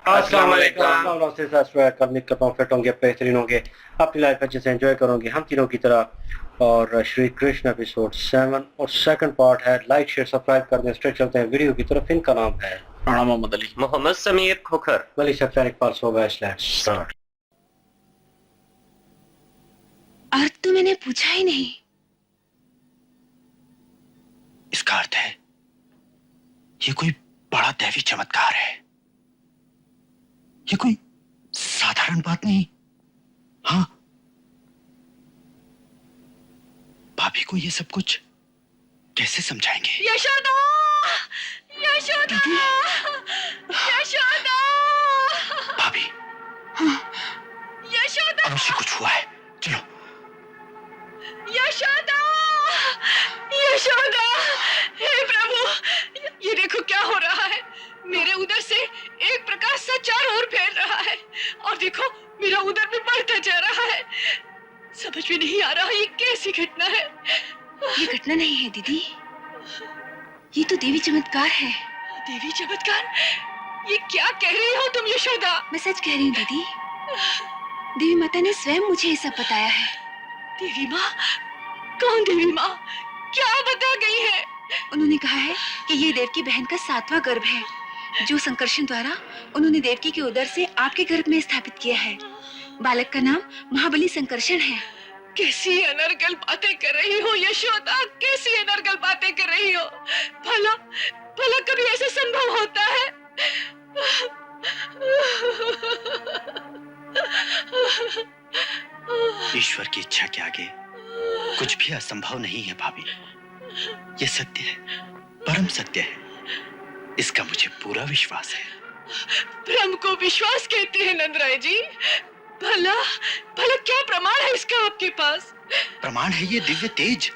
अस्सलाम वालेकुम। उम्मीद करता हूँ फिट होंगे, बेहतरीन होंगे, अपनी लाइफ अच्छे से एंजॉय करोगे हम तीनों की तरह। और श्री कृष्ण एपिसोड 7 और सेकंड पार्ट है। लाइक शेयर सब्सक्राइब कर दें। स्ट्रेट चलते हैं वीडियो की तरफ। इनका नाम है राणा मोहम्मद अली, मोहम्मद समीर खोखर, वली सफारी पास होगा। Let's start. अर्थ तो मैंने पूछा ही नहीं। इसका अर्थ है ये कोई बड़ा दैवी चमत्कार है। ये कोई साधारण बात नहीं। हाँ, भाभी को ये सब कुछ कैसे समझाएंगे? यशोदा, यशोदा, यशोदा, भाभी, यशोदा, अवश्य कुछ हुआ है। चलो। यशोदा, यशोदा, हे प्रभु, ये देखो क्या हो रहा है। मेरे उदर से एक प्रकाश सा चारों ओर फैल रहा है और देखो मेरा उदर भी बढ़ता जा रहा है। समझ में नहीं आ रहा ये कैसी घटना है। ये घटना नहीं है दीदी, ये तो देवी चमत्कार है। देवी चमत्कार? ये क्या कह रही हो तुम यशोदा? मैं सच कह रही हूँ दीदी। देवी माता ने स्वयं मुझे ये सब बताया है। देवी माँ? कौन देवी माँ? क्या बता गई है? उन्होंने कहा है कि ये देवकी बहन का 7वां गर्भ है, जो संकर्षण द्वारा उन्होंने देवकी के उदर से आपके गर्भ में स्थापित किया है। बालक का नाम महाबली संकर्षण है। कैसी अनर्गल बातें कर रही हो यशोदा, कैसी अनर्गल बातें कर रही हो। भला भला कभी ऐसा संभव होता है? ईश्वर की इच्छा के आगे कुछ भी असंभव नहीं है भाभी। ये सत्य है, परम सत्य है। इसका मुझे पूरा विश्वास है। भ्रम को विश्वास कहते हैं नंदराय जी। भला भला क्या प्रमाण है इसका आपके पास? प्रमाण है ये दिव्य तेज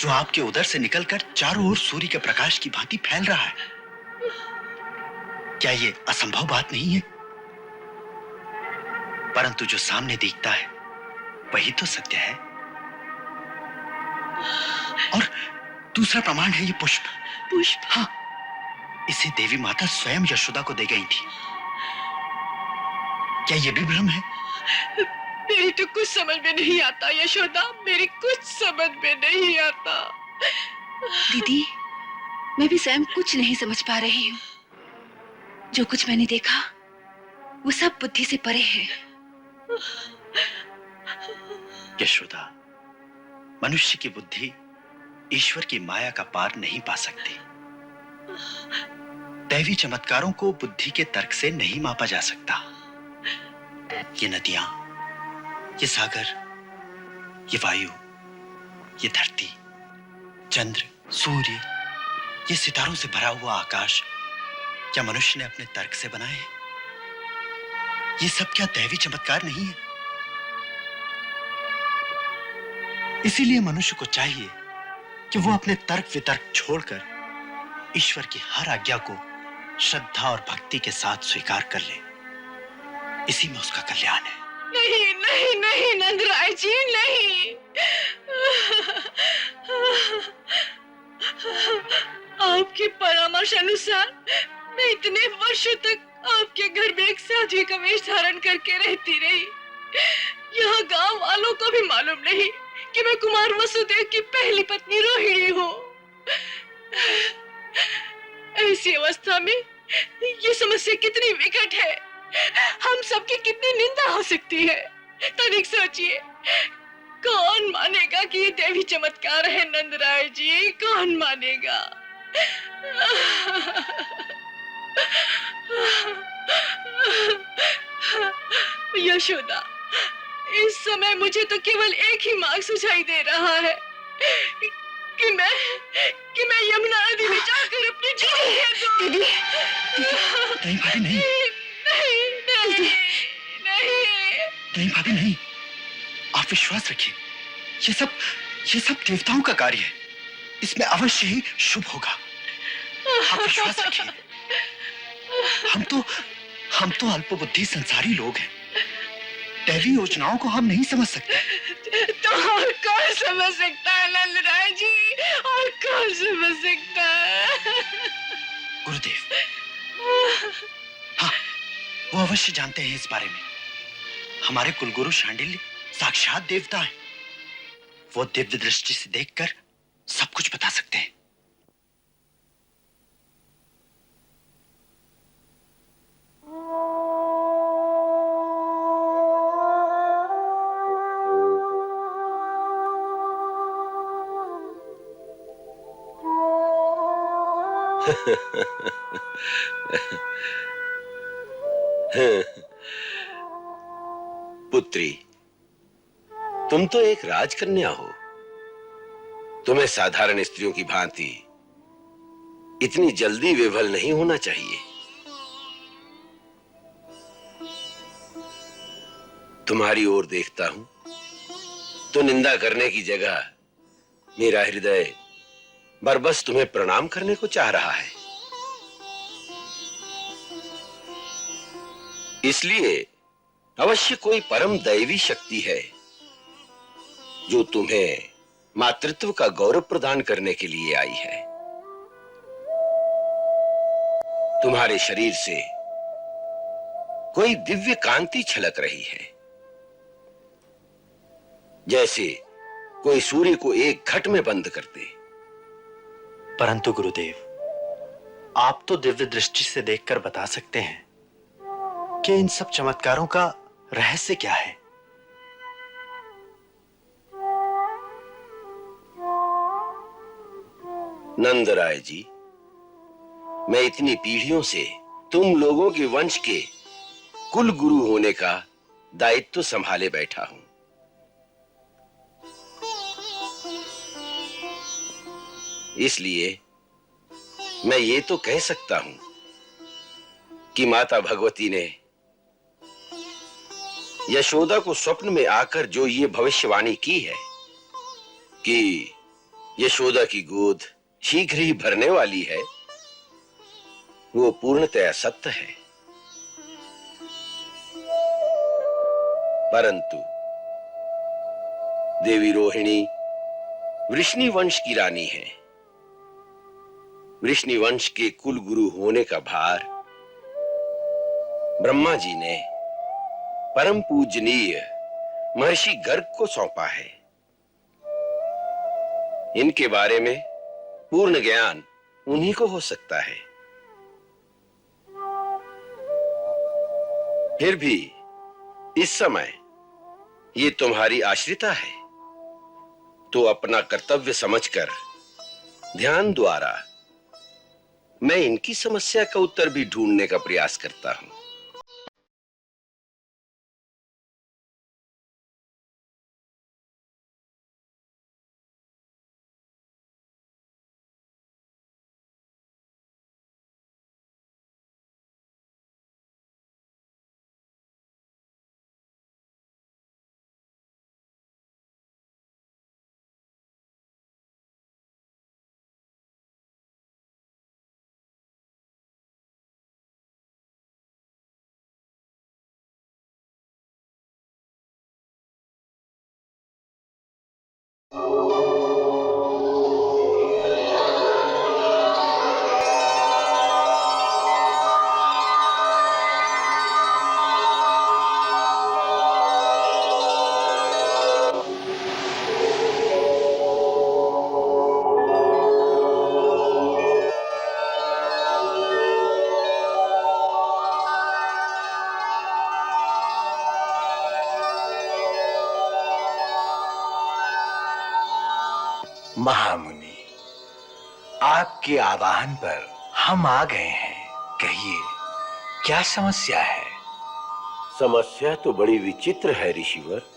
जो आपके उदर से निकलकर चारों ओर सूर्य के प्रकाश की भांति फैल रहा है। क्या ये असंभव बात नहीं है? परंतु जो सामने दिखता है वही तो सत्य है। और दूसरा प्रमाण है ये पुष्प। पुष्प? हाँ, इसे देवी माता स्वयं यशोदा को दे गई थी। क्या ये भी भ्रम है? मेरी तो कुछ समझ में नहीं आता यशोदा, मेरी कुछ समझ में नहीं आता। दीदी, मैं भी स्वयं कुछ नहीं समझ पा रही हूँ। जो कुछ मैंने देखा वो सब बुद्धि से परे है। यशोदा, मनुष्य की बुद्धि ईश्वर की माया का पार नहीं पा सकती। दैवी चमत्कारों को बुद्धि के तर्क से नहीं मापा जा सकता। ये नदियां, ये सागर, ये वायु, ये धरती, चंद्र, सूर्य, ये सितारों से भरा हुआ आकाश, क्या मनुष्य ने अपने तर्क से बनाए हैं? ये सब क्या दैवी चमत्कार नहीं है? इसीलिए मनुष्य को चाहिए कि वो अपने तर्क वितर्क छोड़कर ईश्वर की हर आज्ञा को श्रद्धा और भक्ति के साथ स्वीकार कर ले। इसी में उसका कल्याण है। नहीं नहीं नहीं नंदराय जी, नहीं। आपके परामर्श अनुसार मैं इतने वर्षों तक आपके घर में एक साध्वी का वेश धारण करके रहती रही। यहाँ गांव वालों को भी मालूम नहीं कि मैं कुमार वसुदेव की पहली पत्नी रोहिणी हूँ। ऐसी अवस्था में ये समस्या कितनी विकट है, हम सबकी कितनी निंदा हो सकती है। तनिक सोचिए, कौन मानेगा कि ये देवी चमत्कार है नंदराय जी? कौन मानेगा? यशोदा, इस समय मुझे तो केवल एक ही मार्ग सुझाई दे रहा है कि मैं यमुना नदी में जाकर अपनी जान दे दूं। दीदी, नहीं भाभी, नहीं। नहीं नहीं नहीं भाभी, नहीं। आप विश्वास रखिए, ये सब देवताओं का कार्य है। इसमें अवश्य ही शुभ होगा। आप विश्वास रखिए। हम तो अल्पबुद्धि संसारी लोग हैं। दैवी योजनाओं को हम नहीं समझ सकते। तो और कौन समझ सकता है नंदराय जी? और कौन समझ सकता है? गुरुदेव। हाँ, वो अवश्य जानते हैं इस बारे में। हमारे कुलगुरु शांडिल्य साक्षात देवता हैं। वो दिव्य दृष्टि से देखकर सब कुछ बता सकते हैं। पुत्री, तुम तो एक राजकन्या हो। तुम्हें साधारण स्त्रियों की भांति इतनी जल्दी विवल नहीं होना चाहिए। तुम्हारी ओर देखता हूं तो निंदा करने की जगह मेरा हृदय बरबस तुम्हें प्रणाम करने को चाह रहा है। इसलिए अवश्य कोई परम दैवी शक्ति है जो तुम्हें मातृत्व का गौरव प्रदान करने के लिए आई है। तुम्हारे शरीर से कोई दिव्य कांति छलक रही है, जैसे कोई सूर्य को एक घट में बंद कर दे। परंतु गुरुदेव, आप तो दिव्य दृष्टि से देखकर बता सकते हैं कि इन सब चमत्कारों का रहस्य क्या है। नंदराय जी, मैं इतनी पीढ़ियों से तुम लोगों के वंश के कुल गुरु होने का दायित्व संभाले बैठा हूं। इसलिए मैं ये तो कह सकता हूं कि माता भगवती ने यशोदा को स्वप्न में आकर जो ये भविष्यवाणी की है कि यशोदा की गोद शीघ्र ही भरने वाली है, वो पूर्णतया सत्य है। परंतु देवी रोहिणी वृष्णि वंश की रानी है। वृष्णि वंश के कुल गुरु होने का भार ब्रह्मा जी ने परम पूजनीय महर्षि गर्ग को सौंपा है। इनके बारे में पूर्ण ज्ञान उन्हीं को हो सकता है। फिर भी इस समय ये तुम्हारी आश्रिता है, तो अपना कर्तव्य समझकर ध्यान द्वारा मैं इनकी समस्या का उत्तर भी ढूंढने का प्रयास करता हूं। महामुनि, आपके आवाहन पर हम आ गए हैं। कहिए, क्या समस्या है? समस्या तो बड़ी विचित्र है ऋषिवर।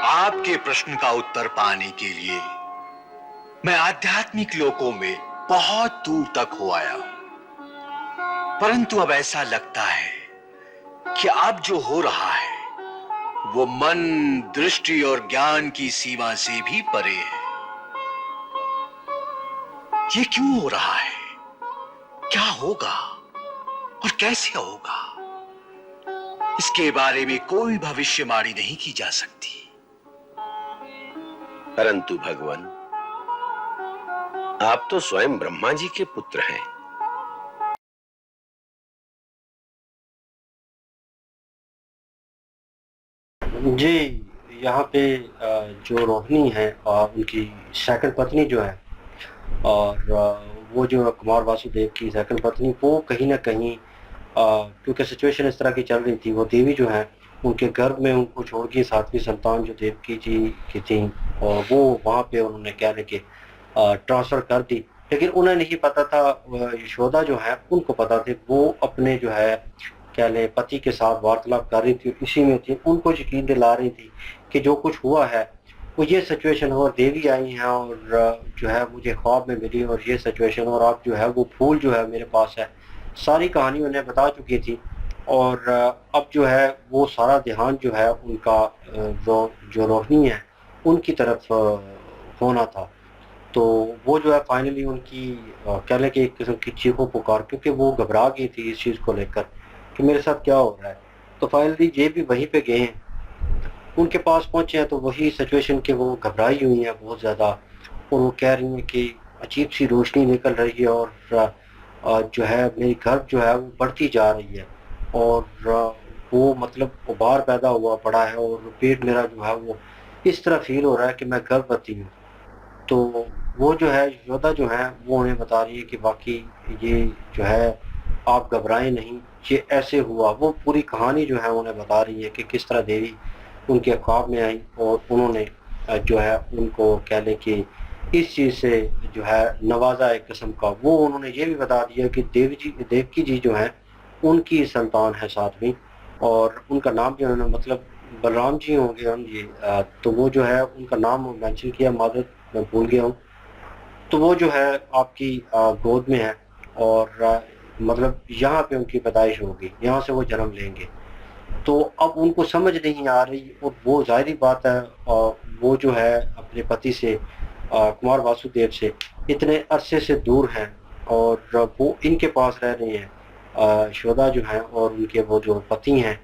आपके प्रश्न का उत्तर पाने के लिए मैं आध्यात्मिक लोकों में बहुत दूर तक हो आया हूं, परंतु अब ऐसा लगता है कि अब जो हो रहा है वो मन, दृष्टि और ज्ञान की सीमा से भी परे है। ये क्यों हो रहा है, क्या होगा और कैसे होगा, इसके बारे में कोई भविष्यवाणी नहीं की जा सकती। परंतु भगवान, आप तो स्वयं ब्रह्मा जी के पुत्र हैं। जी, यहाँ पे जो रोहिणी है और उनकी सेकंड पत्नी जो है, और वो जो कुमार वासुदेव की सेकंड पत्नी, वो कहीं ना कहीं क्योंकि सिचुएशन इस तरह की चल रही थी, वो देवी जो है उनके गर्भ में उनको छोड़ के सातवीं संतान जो देवकी जी की थी, और वो वहाँ पे उन्होंने क्या लेके ट्रांसफ़र कर दी। लेकिन उन्हें नहीं पता था, यशोदा जो है उनको पता थे, वो अपने जो है क्या ले पति के साथ वार्तालाप कर रही थी, इसी में थी, उनको यकीन दिला रही थी कि जो कुछ हुआ है वो ये सिचुएशन हो, और देवी आई हैं और जो है मुझे ख्वाब में मिली और ये सिचुएशन, और आप जो है वो फूल जो है मेरे पास है। सारी कहानी उन्हें बता चुकी थी, और अब जो है वो सारा ध्यान जो है उनका जो रोहिणी है उनकी तरफ होना था। तो वो जो है फाइनली उनकी कह लें कि एक किस्म की चीखों पुकार, क्योंकि वो घबरा गई थी इस चीज़ को लेकर कि मेरे साथ क्या हो रहा है। तो फाइनली ये भी वहीं पे गए हैं, उनके पास पहुंचे हैं, तो वही सिचुएशन के वो घबराई हुई हैं बहुत ज़्यादा, और वो कह रही हैं कि अजीब सी रोशनी निकल रही है, और जो है मेरी गर्भ जो है वो बढ़ती जा रही है, और वो मतलब उबार पैदा हुआ पड़ा है, और पेट मेरा जो है वो इस तरह फील हो रहा है कि मैं गर्भवती हूँ। तो वो जो है यशोदा जो है वो उन्हें बता रही है कि बाकी ये जो है आप घबराएं नहीं, ये ऐसे हुआ। वो पूरी कहानी जो है उन्हें बता रही है कि किस तरह देवी उनके ख्वाब में आई और उन्होंने जो है उनको कह लें कि इस चीज़ से जो है नवाजा एक किस्म का। वो उन्होंने ये भी बता दिया कि देवकी जी जो है उनकी संतान है सातवीं, और उनका नाम भी उन्होंने मतलब बलराम जी होंगे हम ये, तो वो जो है उनका नाम मेंशन किया, मादर मैं भूल गया हूँ। तो वो जो है आपकी गोद में है, और मतलब यहाँ पे उनकी पैदाइश होगी, यहाँ से वो जन्म लेंगे। तो अब उनको समझ नहीं आ रही, और वो ज़ाहिरी बात है, और वो जो है अपने पति से कुमार वासुदेव से इतने अरसे से दूर हैं, और वो इनके पास रह रहे हैं, यशोदा जो है और उनके वो जो पति हैं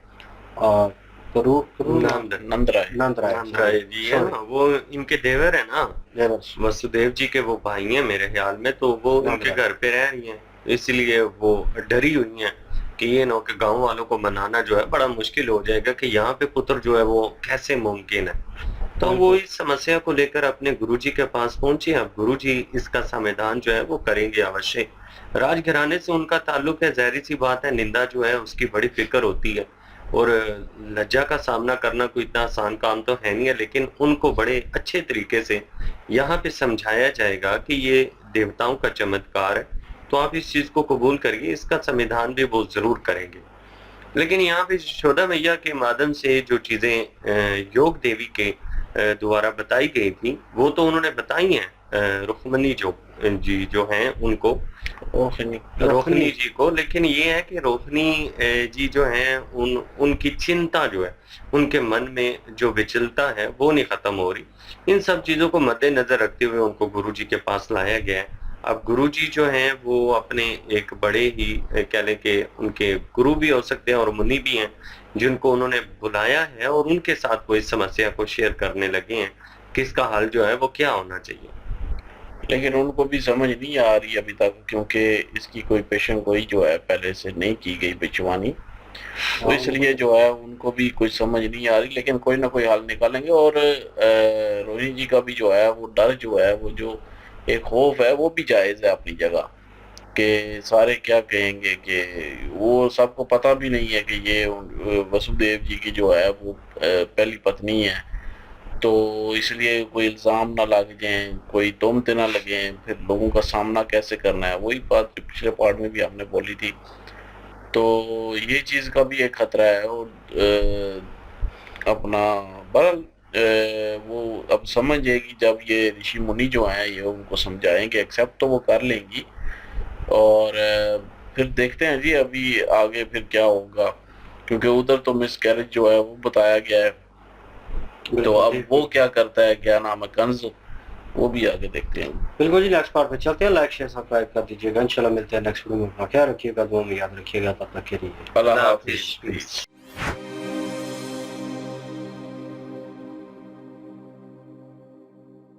नंद राय नंद राय जी है ना, वो इनके देवर है ना, देवर्स। वसुदेव जी के वो भाई हैं मेरे ख्याल में। तो वो उनके घर पे रह रही हैं, इसलिए वो डरी हुई हैं कि ये ना कि गांव वालों को मनाना जो है बड़ा मुश्किल हो जाएगा कि यहाँ पे पुत्र जो है वो कैसे मुमकिन है। तो वो इस समस्या को लेकर अपने गुरुजी के पास पहुंचे। अब गुरुजी इसका समाधान जो है वो करेंगे अवश्य। राजघराने से उनका ताल्लुक है, जाहिर सी बात है, निंदा जो है उसकी बड़ी फिक्र होती है, और लज्जा का सामना करना कोई इतना आसान काम तो है नहीं है। लेकिन उनको बड़े अच्छे तरीके से यहाँ पे समझाया जाएगा कि ये देवताओं का चमत्कार है, तो आप इस चीज को कबूल करिए, इसका समाधान भी वो जरूर करेंगे। लेकिन यहाँ पे यशोदा मैया के माध्यम से जो चीजें योग देवी के द्वारा बताई गई थी वो तो उन्होंने बताई हैं रुक्मणी जी जो हैं उनको, रोहिणी जी को। लेकिन ये है कि रोहिणी जी जो हैं उनकी चिंता जो है उनके मन में जो विचलता है वो नहीं खत्म हो रही। इन सब चीजों को मद्देनजर रखते हुए उनको गुरुजी के पास लाया गया है। अब गुरुजी जो हैं वो अपने एक बड़े ही कह लें कि उनके गुरु भी हो सकते हैं और मुनि भी हैं, जिनको उन्होंने बुलाया है और उनके साथ वो इस समस्या को शेयर करने लगे हैं कि इसका हल जो है वो क्या होना चाहिए। लेकिन उनको भी समझ नहीं आ रही अभी तक, क्योंकि इसकी कोई पेशन कोई जो है पहले से नहीं की गई भिजवानी, तो इसलिए जो है उनको भी कुछ समझ नहीं आ रही। लेकिन कोई ना कोई हल निकालेंगे। और रोहिणी जी का भी जो है वो डर जो है, वो जो एक खौफ है, वो भी जायज है अपनी जगह, कि सारे क्या कहेंगे, कि वो सबको पता भी नहीं है कि ये वसुदेव जी की जो है वो पहली पत्नी है, तो इसलिए कोई इल्ज़ाम ना लग जाए, कोई तोहमतें ना लगे, फिर लोगों का सामना कैसे करना है, वही बात पिछले पार्ट में भी हमने बोली थी। तो ये चीज़ का भी एक खतरा है। और अपना बहरहाल वो अब समझ जाएगी, जब ये ऋषि मुनि जो हैं ये उनको समझाएंगे, एक्सेप्ट तो वो कर लेंगी। और फिर देखते हैं जी अभी आगे फिर क्या होगा, क्योंकि उधर तो मिस कैरेज जो है वो बताया गया है। तो अब वो क्या करता है, क्या नाम है, कंस, वो भी आगे देखते हैं। बिल्कुल जी, नेक्स्ट पार्ट पे चलते हैं। लाइक शेयर सब्सक्राइब कर दीजिएगा। इंशाल्लाह मिलते हैं नेक्स्ट वीडियो में। अपना ख्याल रखिएगा, दुआ में याद रखिएगा। तब तक के लिए अल्लाह हाफिज।